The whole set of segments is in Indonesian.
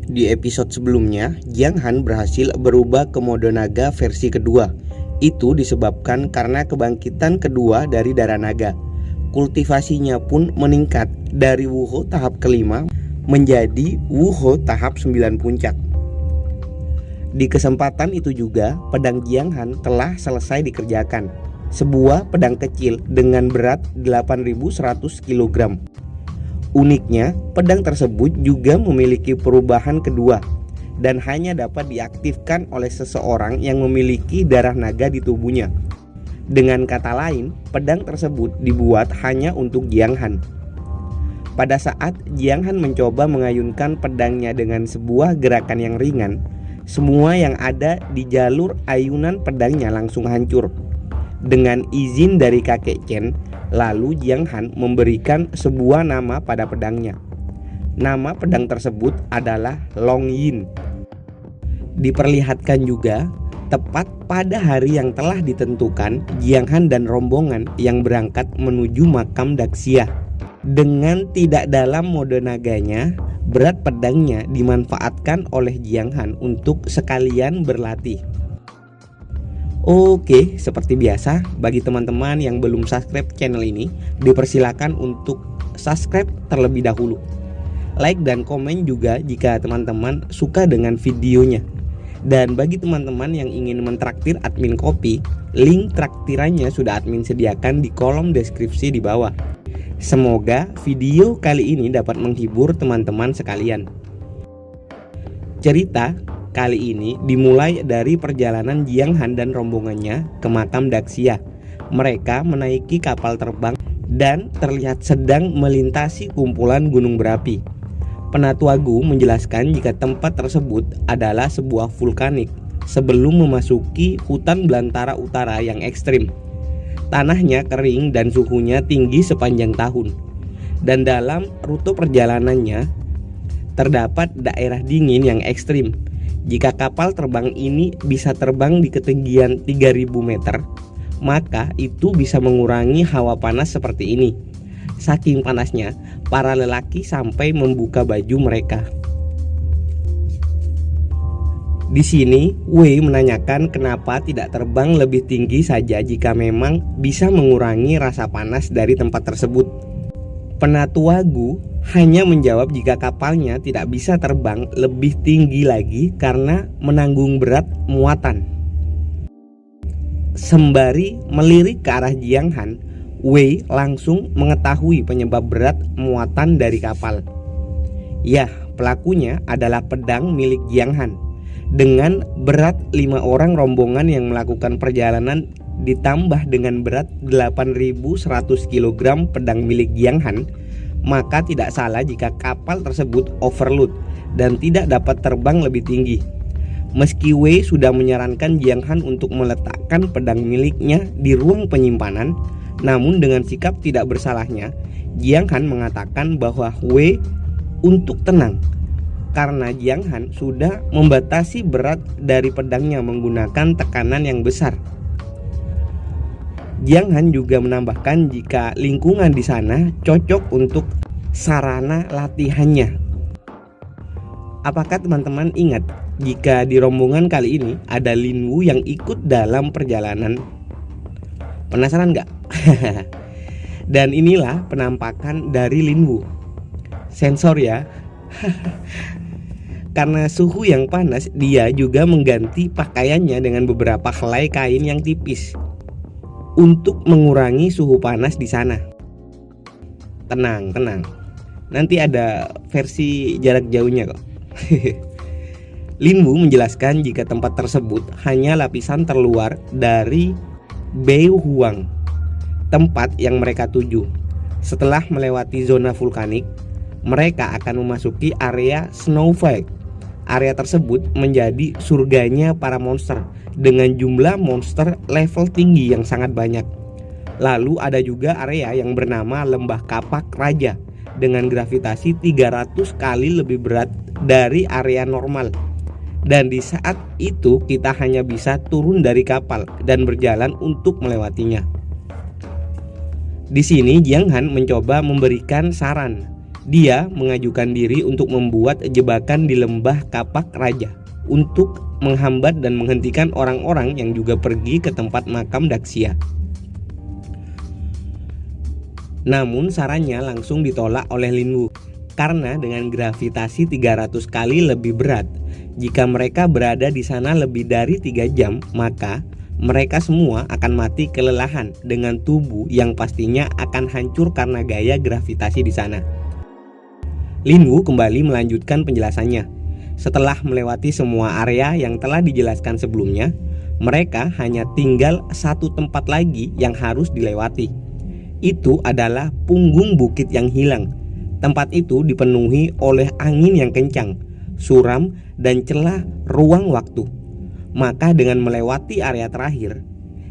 Di episode sebelumnya, Jiang Han berhasil berubah ke mode naga versi kedua. Itu disebabkan karena kebangkitan kedua dari darah naga. Kultivasinya pun meningkat dari Wuho tahap kelima menjadi Wuho tahap 9 puncak. Di kesempatan itu juga, pedang Jiang Han telah selesai dikerjakan. Sebuah pedang kecil dengan berat 8.100 kg. Uniknya, pedang tersebut juga memiliki perubahan kedua dan hanya dapat diaktifkan oleh seseorang yang memiliki darah naga di tubuhnya. Dengan kata lain, pedang tersebut dibuat hanya untuk Jiang Han. Pada saat Jiang Han mencoba mengayunkan pedangnya dengan sebuah gerakan yang ringan, semua yang ada di jalur ayunan pedangnya langsung hancur. Dengan izin dari kakek Chen, lalu Jiang Han memberikan sebuah nama pada pedangnya. Nama pedang tersebut adalah Long Yin. Diperlihatkan juga, tepat pada hari yang telah ditentukan, Jiang Han dan rombongan yang berangkat menuju makam Daxia. Dengan tidak dalam mode naganya, berat pedangnya dimanfaatkan oleh Jiang Han untuk sekalian berlatih. Oke, seperti biasa, bagi teman-teman yang belum subscribe channel ini, dipersilakan untuk subscribe terlebih dahulu. Like dan komen juga jika teman-teman suka dengan videonya. Dan bagi teman-teman yang ingin mentraktir admin kopi, link traktirannya sudah admin sediakan di kolom deskripsi di bawah. Semoga video kali ini dapat menghibur teman-teman sekalian. Cerita kali ini dimulai dari perjalanan Jiang Han dan rombongannya ke makam Daxia. Mereka menaiki kapal terbang dan terlihat sedang melintasi kumpulan gunung berapi. Penatuagu menjelaskan jika tempat tersebut adalah sebuah vulkanik sebelum memasuki hutan belantara utara yang ekstrim. Tanahnya kering dan suhunya tinggi sepanjang tahun. Dan dalam rute perjalanannya terdapat daerah dingin yang ekstrim. Jika kapal terbang ini bisa terbang di ketinggian 3000 meter, maka itu bisa mengurangi hawa panas seperti ini. Saking panasnya, para lelaki sampai membuka baju mereka. Di sini, Wei menanyakan kenapa tidak terbang lebih tinggi saja jika memang bisa mengurangi rasa panas dari tempat tersebut. Penatuagu hanya menjawab jika kapalnya tidak bisa terbang lebih tinggi lagi karena menanggung berat muatan. Sembari melirik ke arah Jiang Han, Wei langsung mengetahui penyebab berat muatan dari kapal. Ya, pelakunya adalah pedang milik Jiang Han. Dengan berat 5 orang rombongan yang melakukan perjalanan ditambah dengan berat 8.100 kg pedang milik Jiang Han, maka tidak salah jika kapal tersebut overload dan tidak dapat terbang lebih tinggi. Meski Wei sudah menyarankan Jiang Han untuk meletakkan pedang miliknya di ruang penyimpanan, namun dengan sikap tidak bersalahnya, Jiang Han mengatakan bahwa Wei untuk tenang karena Jiang Han sudah membatasi berat dari pedangnya menggunakan tekanan yang besar. Jiang Han juga menambahkan jika lingkungan di sana cocok untuk sarana latihannya. Apakah teman-teman ingat jika di rombongan kali ini ada Lin Wu yang ikut dalam perjalanan? Penasaran nggak? Dan inilah penampakan dari Lin Wu. Sensor ya. Karena suhu yang panas, dia juga mengganti pakaiannya dengan beberapa helai kain yang tipis untuk mengurangi suhu panas di sana. Tenang, tenang. Nanti ada versi jarak jauhnya kok. Lin Wu menjelaskan jika tempat tersebut hanya lapisan terluar dari Beihu Huang, tempat yang mereka tuju. Setelah melewati zona vulkanik, mereka akan memasuki area Snowfield. Area tersebut menjadi surganya para monster dengan jumlah monster level tinggi yang sangat banyak. Lalu ada juga area yang bernama Lembah Kapak Raja dengan gravitasi 300 kali lebih berat dari area normal. Dan di saat itu kita hanya bisa turun dari kapal dan berjalan untuk melewatinya. Di sini Jiang Han mencoba memberikan saran Dia mengajukan diri untuk membuat jebakan di lembah Kapak Raja untuk menghambat dan menghentikan orang-orang yang juga pergi ke tempat makam Daksya. Namun sarannya langsung ditolak oleh Linwu karena dengan gravitasi 300 kali lebih berat, jika mereka berada di sana lebih dari 3 jam, maka mereka semua akan mati kelelahan dengan tubuh yang pastinya akan hancur karena gaya gravitasi di sana. Linwu kembali melanjutkan penjelasannya. Setelah melewati semua area yang telah dijelaskan sebelumnya, mereka hanya tinggal satu tempat lagi yang harus dilewati. Itu adalah punggung bukit yang hilang. Tempat itu dipenuhi oleh angin yang kencang, suram, dan celah ruang waktu. Maka dengan melewati area terakhir,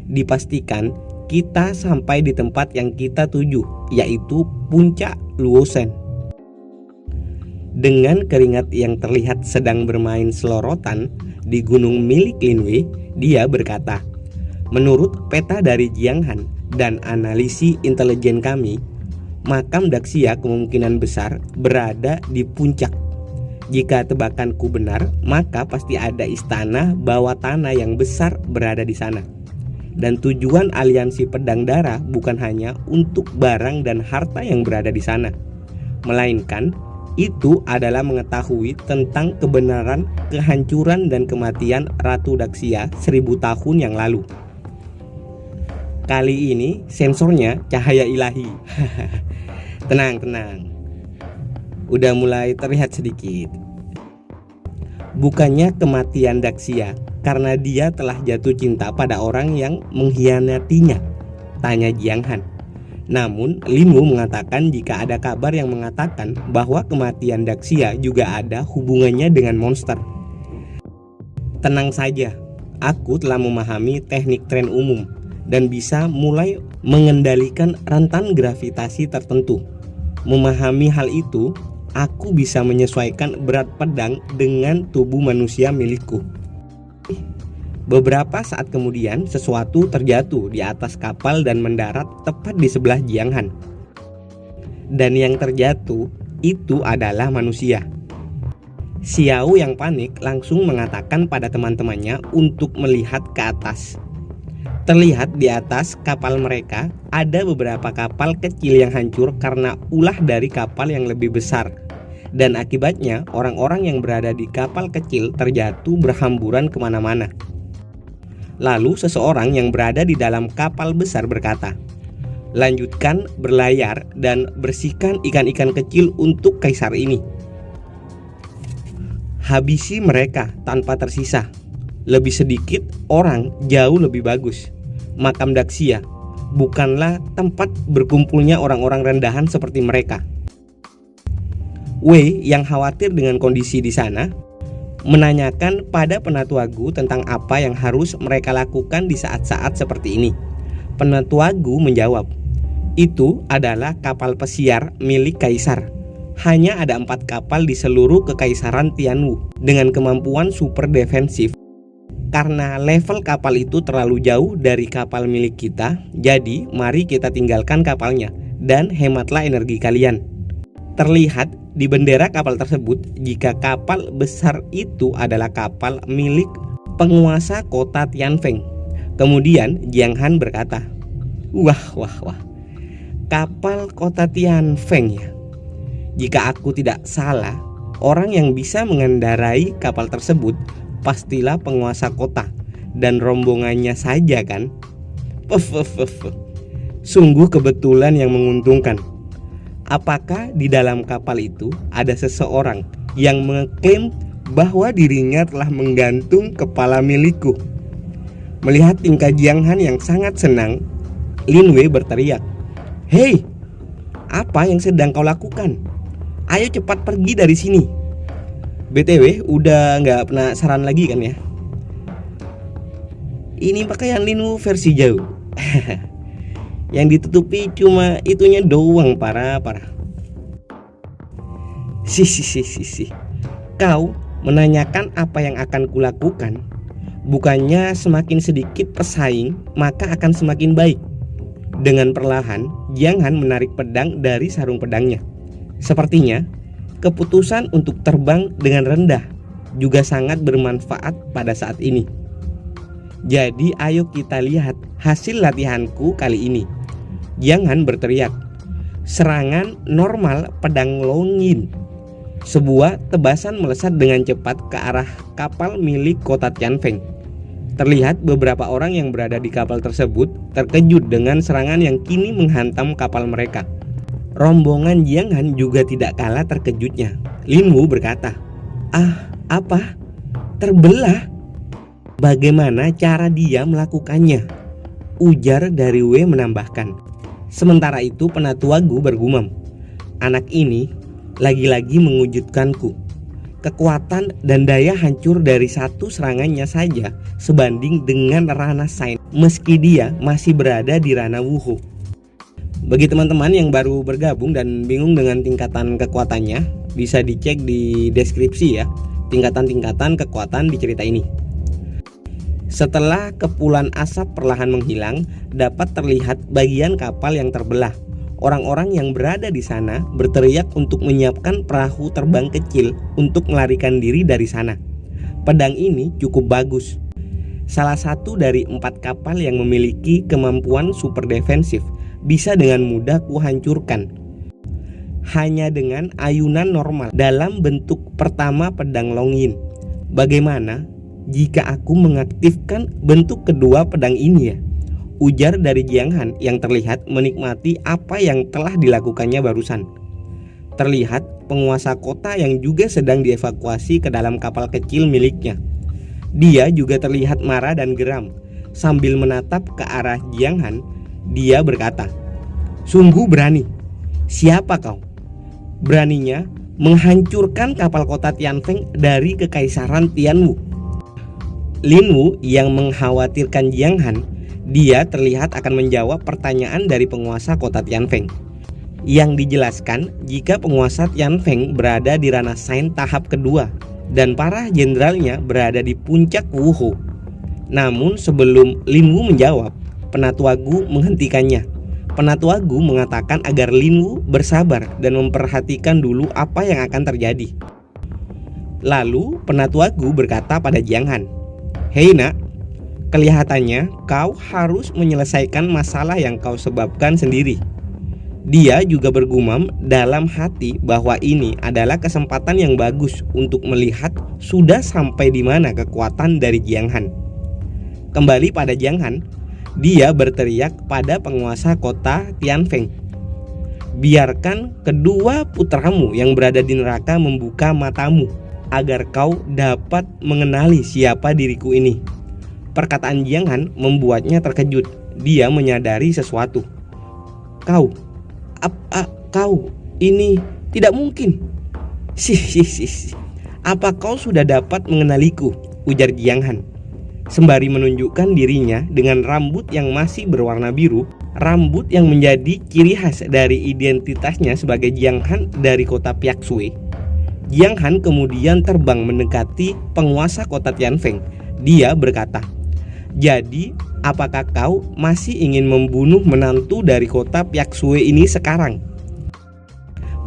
dipastikan kita sampai di tempat yang kita tuju, yaitu puncak Luosen. Dengan keringat yang terlihat sedang bermain selorotan di gunung milik Linwu, dia berkata, "Menurut peta dari Jiang Han dan analisis intelijen kami, makam Daksya kemungkinan besar berada di puncak. Jika tebakanku benar, maka pasti ada istana bawah tanah yang besar berada di sana. Dan tujuan aliansi pedang darah bukan hanya untuk barang dan harta yang berada di sana, melainkan itu adalah mengetahui tentang kebenaran kehancuran dan kematian Ratu Daksya 1000 tahun yang lalu." Kali ini sensornya cahaya ilahi. Tenang. Udah mulai terlihat sedikit. Bukannya kematian Daksya karena dia telah jatuh cinta pada orang yang mengkhianatinya, tanya Jiang Han. Namun Linwu mengatakan jika ada kabar yang mengatakan bahwa kematian Daksya juga ada hubungannya dengan monster. Tenang saja, aku telah memahami teknik tren umum dan bisa mulai mengendalikan rantan gravitasi tertentu. Memahami hal itu, aku bisa menyesuaikan berat pedang dengan tubuh manusia milikku. Beberapa saat kemudian, sesuatu terjatuh di atas kapal dan mendarat tepat di sebelah Jiang Han. Dan yang terjatuh itu adalah manusia. Xiao yang panik langsung mengatakan pada teman-temannya untuk melihat ke atas. Terlihat di atas kapal mereka ada beberapa kapal kecil yang hancur karena ulah dari kapal yang lebih besar. Dan akibatnya orang-orang yang berada di kapal kecil terjatuh berhamburan kemana-mana. Lalu seseorang yang berada di dalam kapal besar berkata, "Lanjutkan berlayar dan bersihkan ikan-ikan kecil untuk kaisar ini. Habisi mereka tanpa tersisa. Lebih sedikit orang jauh lebih bagus. Makam Daksya bukanlah tempat berkumpulnya orang-orang rendahan seperti mereka." Wei yang khawatir dengan kondisi di sana menanyakan pada Penatua Gu tentang apa yang harus mereka lakukan di saat-saat seperti ini. Penatua Gu menjawab, "Itu adalah kapal pesiar milik kaisar. Hanya ada 4 kapal di seluruh kekaisaran Tianwu dengan kemampuan super defensif. Karena level kapal itu terlalu jauh dari kapal milik kita, jadi mari kita tinggalkan kapalnya dan hematlah energi kalian." Terlihat di bendera kapal tersebut jika kapal besar itu adalah kapal milik penguasa kota Tianfeng. Kemudian Jiang Han berkata, Wah, kapal kota Tianfeng ya. Jika aku tidak salah, orang yang bisa mengendarai kapal tersebut pastilah penguasa kota dan rombongannya saja kan. Sungguh kebetulan yang menguntungkan. Apakah di dalam kapal itu ada seseorang yang mengklaim bahwa dirinya telah menggantung kepala milikku? Melihat tingkah Jiang Han yang sangat senang, Linwu berteriak, "Hei, apa yang sedang kau lakukan? Ayo cepat pergi dari sini." BTW udah nggak penasaran lagi kan ya? Ini pakaian Linwu versi jauh. Yang ditutupi cuma itunya doang, parah. Si. Kau menanyakan apa yang akan kulakukan. Bukannya semakin sedikit pesaing maka akan semakin baik. Dengan perlahan Jiang Han menarik pedang dari sarung pedangnya. Sepertinya keputusan untuk terbang dengan rendah juga sangat bermanfaat pada saat ini. Jadi ayo kita lihat hasil latihanku kali ini. Jiang Han berteriak, "Serangan normal pedang Longjin." Sebuah tebasan melesat dengan cepat ke arah kapal milik kota Tianfeng. Terlihat beberapa orang yang berada di kapal tersebut terkejut dengan serangan yang kini menghantam kapal mereka. Rombongan Jiang Han juga tidak kalah terkejutnya. Lin Wu berkata, "Apa? Terbelah? Bagaimana cara dia melakukannya?" Ujar dari Wei menambahkan. Sementara itu Penatua Gu bergumam, "Anak ini lagi-lagi mengejutkanku. Kekuatan dan daya hancur dari satu serangannya saja sebanding dengan ranah Sain meski dia masih berada di ranah Wuhu." Bagi teman-teman yang baru bergabung dan bingung dengan tingkatan kekuatannya, bisa dicek di deskripsi ya, tingkatan-tingkatan kekuatan di cerita ini. Setelah kepulan asap perlahan menghilang, dapat terlihat bagian kapal yang terbelah. Orang-orang yang berada di sana berteriak untuk menyiapkan perahu terbang kecil untuk melarikan diri dari sana. Pedang ini cukup bagus. Salah satu dari 4 kapal yang memiliki kemampuan super defensif bisa dengan mudah kuhancurkan hanya dengan ayunan normal dalam bentuk pertama pedang Longjin. Bagaimana jika aku mengaktifkan bentuk kedua pedang ini ya? Ujar dari Jiang Han yang terlihat menikmati apa yang telah dilakukannya barusan. Terlihat penguasa kota yang juga sedang dievakuasi ke dalam kapal kecil miliknya. Dia juga terlihat marah dan geram. Sambil menatap ke arah Jiang Han, dia berkata, "Sungguh berani. Siapa kau? Beraninya menghancurkan kapal kota Tianfeng dari kekaisaran Tianwu." Lin Wu yang mengkhawatirkan Jiang Han, dia terlihat akan menjawab pertanyaan dari penguasa kota Tianfeng. Yang dijelaskan jika penguasa Tianfeng berada di ranah Sain tahap kedua dan para jenderalnya berada di puncak Wuhu. Namun sebelum Lin Wu menjawab, Penatua Gu menghentikannya. Penatua Gu mengatakan agar Lin Wu bersabar dan memperhatikan dulu apa yang akan terjadi. Lalu Penatua Gu berkata pada Jiang Han, "Hei nak, kelihatannya kau harus menyelesaikan masalah yang kau sebabkan sendiri." Dia juga bergumam dalam hati bahwa ini adalah kesempatan yang bagus untuk melihat sudah sampai di mana kekuatan dari Jiang Han. Kembali pada Jiang Han, dia berteriak pada penguasa kota Tianfeng, "Biarkan kedua putramu yang berada di neraka membuka matamu agar kau dapat mengenali siapa diriku ini." Perkataan Jiang Han membuatnya terkejut. Dia menyadari sesuatu. Kau ini tidak mungkin. Apa kau sudah dapat mengenaliku?" ujar Jiang Han. Sembari menunjukkan dirinya dengan rambut yang masih berwarna biru, rambut yang menjadi ciri khas dari identitasnya sebagai Jiang Han dari kota Piaksui. Jiang Han kemudian terbang mendekati penguasa kota Tianfeng. Dia berkata, "Jadi, apakah kau masih ingin membunuh menantu dari kota Piaksui ini sekarang?"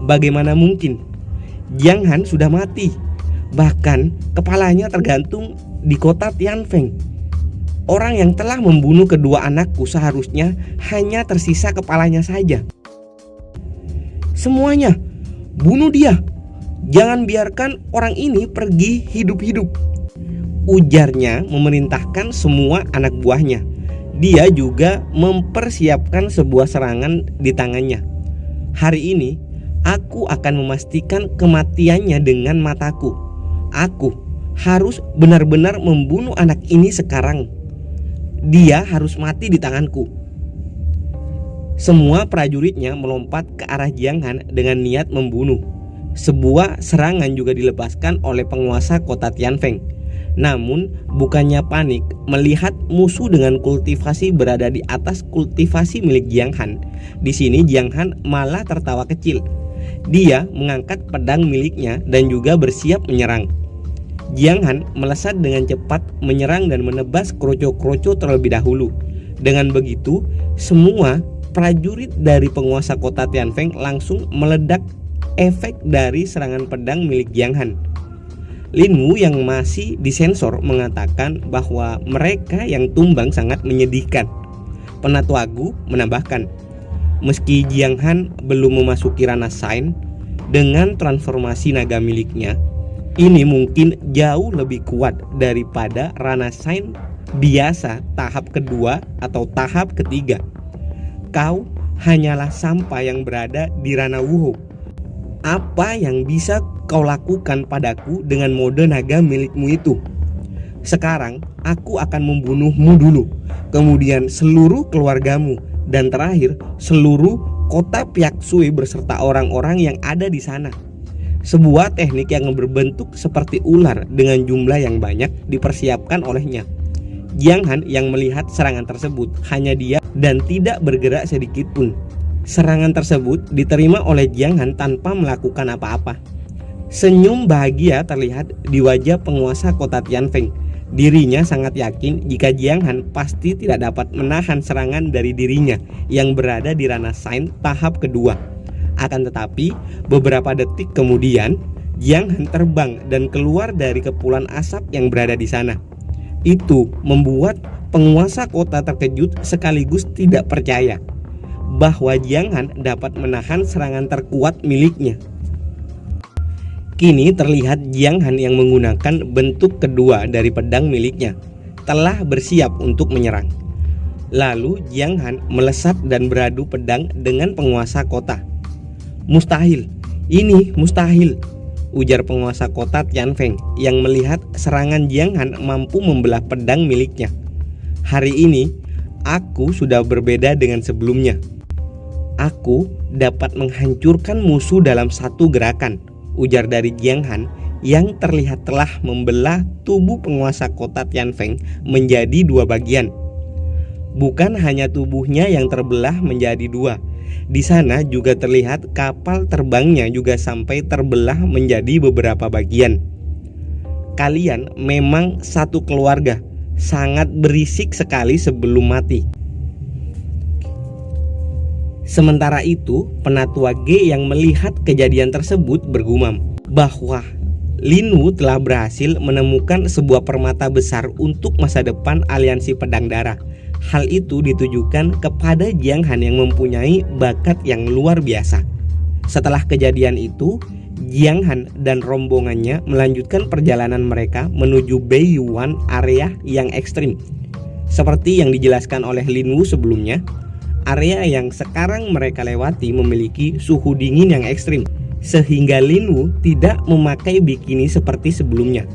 Bagaimana mungkin? Jiang Han sudah mati. Bahkan kepalanya tergantung di kota Tianfeng. Orang yang telah membunuh kedua anakku seharusnya hanya tersisa kepalanya saja. "Semuanya, bunuh dia. Jangan biarkan orang ini pergi hidup-hidup," ujarnya memerintahkan semua anak buahnya. Dia juga mempersiapkan sebuah serangan di tangannya. "Hari ini aku akan memastikan kematiannya dengan mataku. Aku harus benar-benar membunuh anak ini sekarang. Dia harus mati di tanganku." Semua prajuritnya melompat ke arah Jiang Han dengan niat membunuh. Sebuah serangan juga dilepaskan oleh penguasa kota Tianfeng. Namun bukannya panik melihat musuh dengan kultivasi berada di atas kultivasi milik Jiang Han. Di sini Jiang Han malah tertawa kecil. Dia mengangkat pedang miliknya dan juga bersiap menyerang. Jiang Han melesat dengan cepat menyerang dan menebas kroco-kroco terlebih dahulu. Dengan begitu, semua prajurit dari penguasa kota Tianfeng langsung meledak efek dari serangan pedang milik Jiang Han. Lin Wu yang masih disensor mengatakan bahwa mereka yang tumbang sangat menyedihkan. Penatua Gu menambahkan, meski Jiang Han belum memasuki ranah Sain dengan transformasi naga miliknya, ini mungkin jauh lebih kuat daripada ranah Sain biasa tahap kedua atau tahap ketiga. Kau hanyalah sampah yang berada di ranah Wuhou. Apa yang bisa kau lakukan padaku dengan mode naga milikmu itu? Sekarang aku akan membunuhmu dulu, kemudian seluruh keluargamu, dan terakhir seluruh kota Piaksui beserta orang-orang yang ada di sana. Sebuah teknik yang berbentuk seperti ular dengan jumlah yang banyak dipersiapkan olehnya. Jiang Han yang melihat serangan tersebut hanya diam dan tidak bergerak sedikit pun. Serangan tersebut diterima oleh Jiang Han tanpa melakukan apa-apa. Senyum bahagia terlihat di wajah penguasa kota Tianfeng. Dirinya sangat yakin jika Jiang Han pasti tidak dapat menahan serangan dari dirinya yang berada di ranah Sain tahap kedua. Akan tetapi beberapa detik kemudian Jiang Han terbang dan keluar dari kepulan asap yang berada di sana. Itu membuat penguasa kota terkejut sekaligus tidak percaya bahwa Jiang Han dapat menahan serangan terkuat miliknya. Kini terlihat Jiang Han yang menggunakan bentuk kedua dari pedang miliknya telah bersiap untuk menyerang. Lalu Jiang Han melesat dan beradu pedang dengan penguasa kota. Mustahil, ini mustahil, ujar penguasa kota Tianfeng yang melihat serangan Jiang Han mampu membelah pedang miliknya. Hari ini aku sudah berbeda dengan sebelumnya. Aku dapat menghancurkan musuh dalam satu gerakan, ujar dari Jiang Han yang terlihat telah membelah tubuh penguasa kota Tianfeng menjadi dua bagian. Bukan hanya tubuhnya yang terbelah menjadi dua, di sana juga terlihat kapal terbangnya juga sampai terbelah menjadi beberapa bagian. Kalian memang satu keluarga, sangat berisik sekali sebelum mati. Sementara itu, penatua Ge yang melihat kejadian tersebut bergumam bahwa Lin Wu telah berhasil menemukan sebuah permata besar untuk masa depan aliansi pedang darah. Hal itu ditujukan kepada Jiang Han yang mempunyai bakat yang luar biasa. Setelah kejadian itu, Jiang Han dan rombongannya melanjutkan perjalanan mereka menuju Beiyuan, area yang ekstrim. Seperti yang dijelaskan oleh Lin Wu sebelumnya, area yang sekarang mereka lewati memiliki suhu dingin yang ekstrim, sehingga Lin Wu tidak memakai bikini seperti sebelumnya.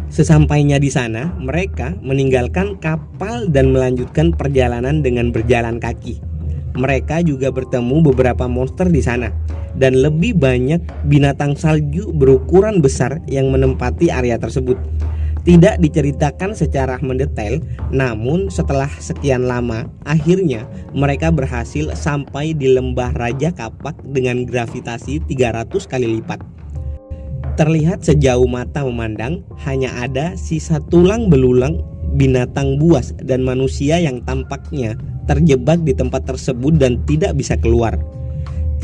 Sesampainya di sana, mereka meninggalkan kapal dan melanjutkan perjalanan dengan berjalan kaki. Mereka juga bertemu beberapa monster di sana, dan lebih banyak binatang salju berukuran besar yang menempati area tersebut. Tidak diceritakan secara mendetail, namun setelah sekian lama, akhirnya mereka berhasil sampai di lembah Raja Kapak dengan gravitasi 300 kali lipat. Terlihat sejauh mata memandang, hanya ada sisa tulang belulang binatang buas dan manusia yang tampaknya terjebak di tempat tersebut dan tidak bisa keluar.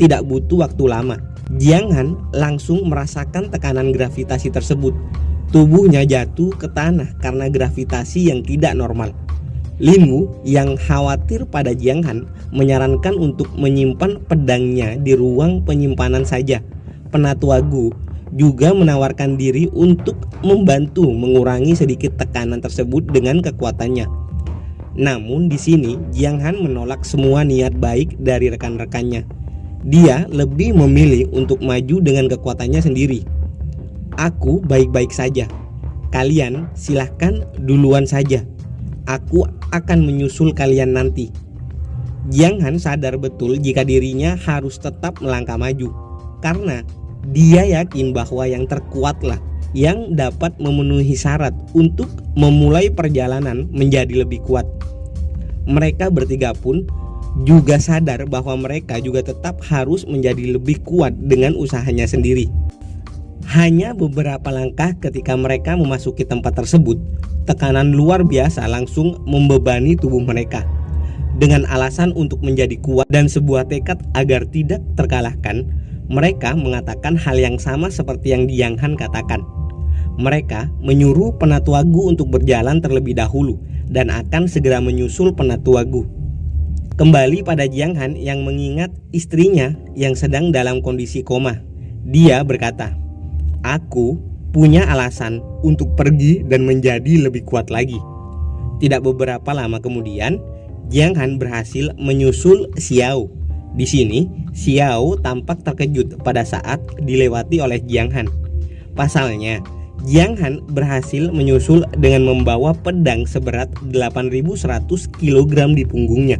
Tidak butuh waktu lama, Jiang Han langsung merasakan tekanan gravitasi tersebut. Tubuhnya jatuh ke tanah karena gravitasi yang tidak normal. Lin Wu yang khawatir pada Jiang Han menyarankan untuk menyimpan pedangnya di ruang penyimpanan saja. Penatua Gu juga menawarkan diri untuk membantu mengurangi sedikit tekanan tersebut dengan kekuatannya. Namun di sini Jiang Han menolak semua niat baik dari rekan-rekannya. Dia lebih memilih untuk maju dengan kekuatannya sendiri. Aku baik-baik saja. Kalian silahkan duluan saja. Aku akan menyusul kalian nanti. Jiang Han sadar betul jika dirinya harus tetap melangkah maju, karena dia yakin bahwa yang terkuatlah yang dapat memenuhi syarat untuk memulai perjalanan menjadi lebih kuat. Mereka bertiga pun juga sadar bahwa mereka juga tetap harus menjadi lebih kuat dengan usahanya sendiri. Hanya beberapa langkah ketika mereka memasuki tempat tersebut, tekanan luar biasa langsung membebani tubuh mereka. Dengan alasan untuk menjadi kuat dan sebuah tekad agar tidak terkalahkan, Mereka mengatakan hal yang sama seperti yang Jiang Han katakan. Mereka menyuruh Penatua Gu untuk berjalan terlebih dahulu dan akan segera menyusul Penatua Gu. Kembali pada Jiang Han yang mengingat istrinya yang sedang dalam kondisi koma. Dia berkata, "Aku punya alasan untuk pergi dan menjadi lebih kuat lagi." Tidak beberapa lama kemudian, Jiang Han berhasil menyusul Xiao. Di sini, Xiao tampak terkejut pada saat dilewati oleh Jiang Han. Pasalnya, Jiang Han berhasil menyusul dengan membawa pedang seberat 8.100 kg di punggungnya.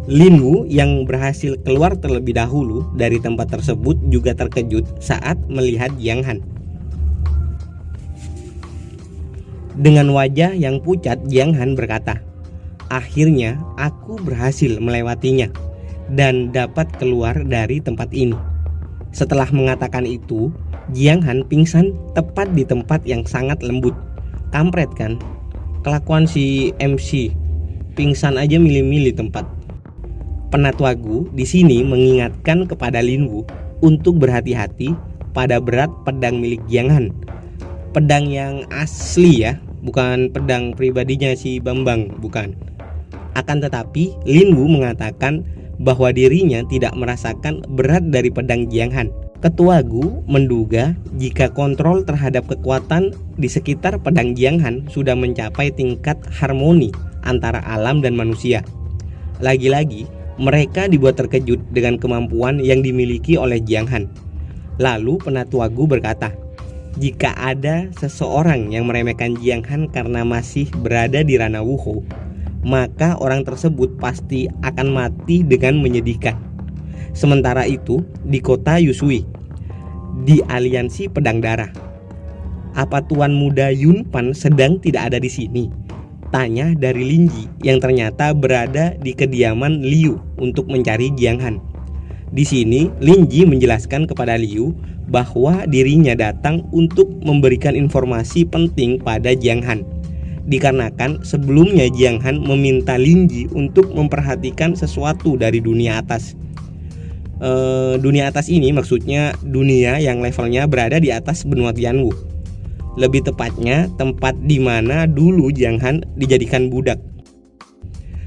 Lin Wu yang berhasil keluar terlebih dahulu dari tempat tersebut juga terkejut saat melihat Jiang Han. Dengan wajah yang pucat, Jiang Han berkata, "Akhirnya aku berhasil melewatinya dan dapat keluar dari tempat ini." Setelah mengatakan itu, Jiang Han pingsan tepat di tempat yang sangat lembut. Kampret kan? Kelakuan si MC, pingsan aja milih-milih tempat. Penatua Gu di sini mengingatkan kepada Lin Wu untuk berhati-hati pada berat pedang milik Jiang Han. Pedang yang asli ya, bukan pedang pribadinya si Bambang, bukan. Akan tetapi Lin Wu mengatakan bahwa dirinya tidak merasakan berat dari pedang Jiang Han. Ketua Gu menduga jika kontrol terhadap kekuatan di sekitar pedang Jiang Han sudah mencapai tingkat harmoni antara alam dan manusia. Lagi-lagi, mereka dibuat terkejut dengan kemampuan yang dimiliki oleh Jiang Han. Lalu Penatua Gu berkata, "Jika ada seseorang yang meremehkan Jiang Han karena masih berada di ranah Wuhou, maka orang tersebut pasti akan mati dengan menyedihkan." Sementara itu, di kota Yusui, di aliansi pedang darah, "Apa Tuan Muda Yun Pan sedang tidak ada di sini?" tanya dari Lin Ji yang ternyata berada di kediaman Liu untuk mencari Jiang Han. Di sini, Lin Ji menjelaskan kepada Liu bahwa dirinya datang untuk memberikan informasi penting pada Jiang Han. Dikarenakan sebelumnya Jiang Han meminta Lin Ji untuk memperhatikan sesuatu dari dunia atas. Dunia atas ini maksudnya dunia yang levelnya berada di atas benua Tianwu. Lebih tepatnya tempat di mana dulu Jiang Han dijadikan budak.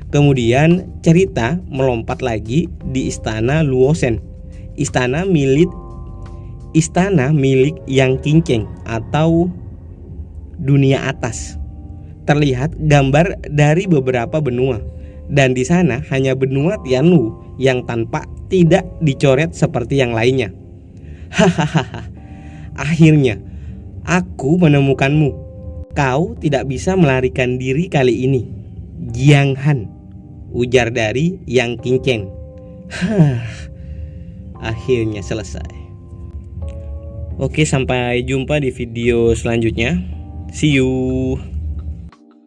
Kemudian cerita melompat lagi di istana Luosen, istana milik Yang Qingcheng atau dunia atas. Terlihat gambar dari beberapa benua, dan di sana hanya benua Tianwu yang tidak dicoret seperti yang lainnya. Hahaha, akhirnya aku menemukanmu. Kau tidak bisa melarikan diri kali ini, Jiang Han, ujar dari Yang Qingcheng. Akhirnya selesai. Oke, sampai jumpa di video selanjutnya. See you.